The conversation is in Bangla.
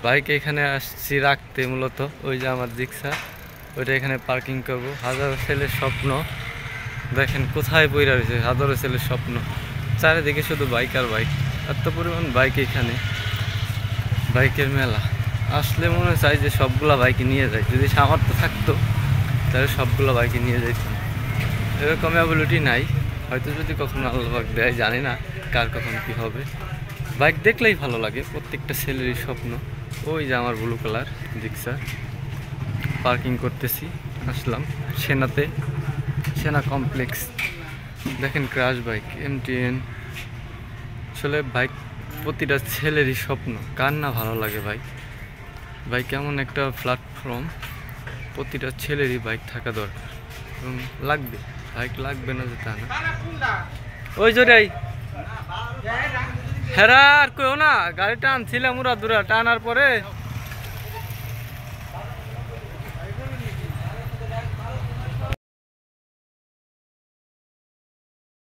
বাইক এখানে আসছি রাখতে মূলত, ওই যে আমার জিক্সার, ওইটা এখানে পার্কিং করব। হাজারো ছেলের স্বপ্ন, দেখেন কোথায় পইরা রয়েছে হাজারো ছেলের স্বপ্ন, চারিদিকে শুধু বাইক আর বাইক, এত পরিমাণ বাইক এখানে, বাইকের মেলা। আসলে মনে চাই যে সবগুলা বাইকে নিয়ে যায়, যদি সামর্থ্য থাকতো তাহলে সবগুলো বাইকে নিয়ে যাইতাম। এরকম অ্যাবিলিটি নাই, হয়তো যদি কখনো আল্লাহ দেয়, জানি না কার কখন কী হবে। বাইক দেখলেই ভালো লাগে, প্রত্যেকটা ছেলেরই স্বপ্ন। ওই যে আমার ব্লু কালার রিক্সা, পার্কিং করতেছি, আসলাম সেনাতে, সেনা কমপ্লেক্স। দেখেন ক্রাশ বাইক, এমটিএন। আসলে বাইক প্রতিটা ছেলেরই স্বপ্ন, কার না ভালো লাগে বাইক। বাইক এমন একটা প্ল্যাটফর্ম, প্রতিটা ছেলেরই বাইক থাকা দরকার এবং লাগবে, বাইক লাগবে না যে তা না। ওই জোরাই হেরা আর কেউ না, গাড়ি টানছিলাম, উড়া দুরা টানার পরে